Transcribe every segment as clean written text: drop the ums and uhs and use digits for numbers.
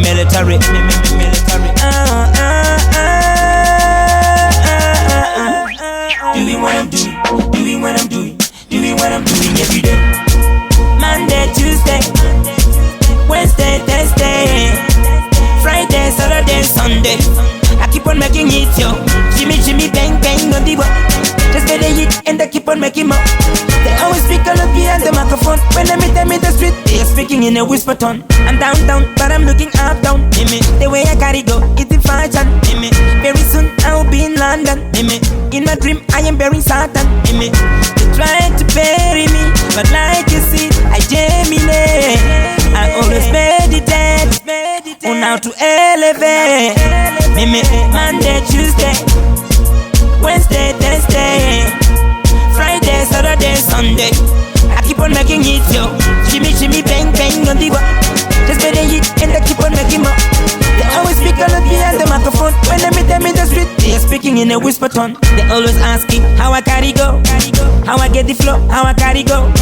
military. Doing what I'm doing, doing what I'm doing, doing what I'm doing every day. Monday, Tuesday, Wednesday, Thursday, Friday, Saturday, Sunday. I keep on making it, yo. Jimmy, Jimmy, bang, bang on the wall. Just get a hit and I keep on making more. They always speak all up behind the microphone. When they meet them in the street, they are speaking in a whisper tone. I'm down, down, but I'm looking up, down. The way I gotta go, it's in fashion. Very soon I'll be in London. In my dream, I am bearing Satan. They try to bury me, but like you see, I germinate. I always meditate on how to elevate. Monday, Tuesday, Wednesday, Thursday, Friday, Saturday, Sunday. I keep on making it, yo. Jimmy, Jimmy, bang, bang on the wall. Just get a hit and I keep on making more. They always speak all of behind the microphone. When I meet them in the street, they are speaking in a whisper tone. They always asking how I carry go, how I get the flow, how I carry go.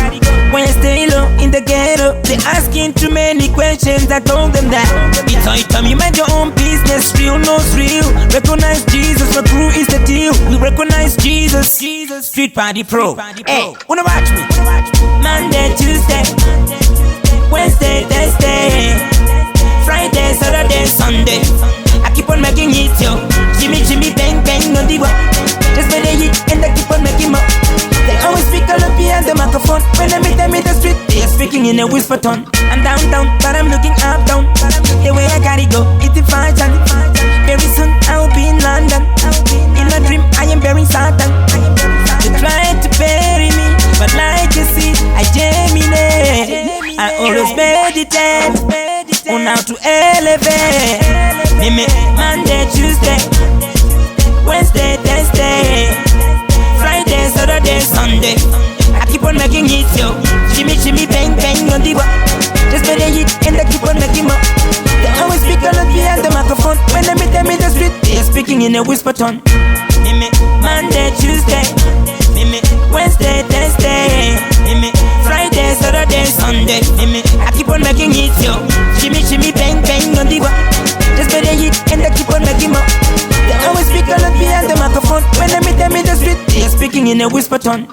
When I stay low in the ghetto, they asking too many questions. I told them that it's all time you mind your own business. Real knows real. Recognize Jesus, my crew is the deal. We recognize Jesus. Street Party Pro. Hey, wanna watch me? Monday, Tuesday, Wednesday, Thursday, Friday, Saturday, Sunday. I keep on making it, yo. Jimmy, Jimmy, bang, bang on the wall. Just get a hit and I keep on making more. They always speak all up behind the microphone. When I meet them in the street, they are speaking in a whisper tone. I'm down, down, but I'm looking up, down. The way I gotta go, it's in fashion. Very soon I'll be in London. In my dream, I am bearing Satan. They try to bury me, but like you see, I germinate. I always meditate on how to elevate. Monday, Tuesday, Wednesday, Thursday, Friday, Saturday, Sunday. I keep on making it, yo. Jimmy, Jimmy, bang, bang on the wall. Just get a hit and I keep on making more. They always speak all up behind the microphone. When I meet them in the street, they are speaking in a whisper tone. Monday, Tuesday, Wednesday, Thursday, Friday, Saturday, Sunday. I keep on making it, yo. Jimmy, Jimmy, bang, bang on the wall. Just get a hit and I keep on making more. They always speak all up behind the microphone. When I meet them in the street, they are speaking in a whisper tone.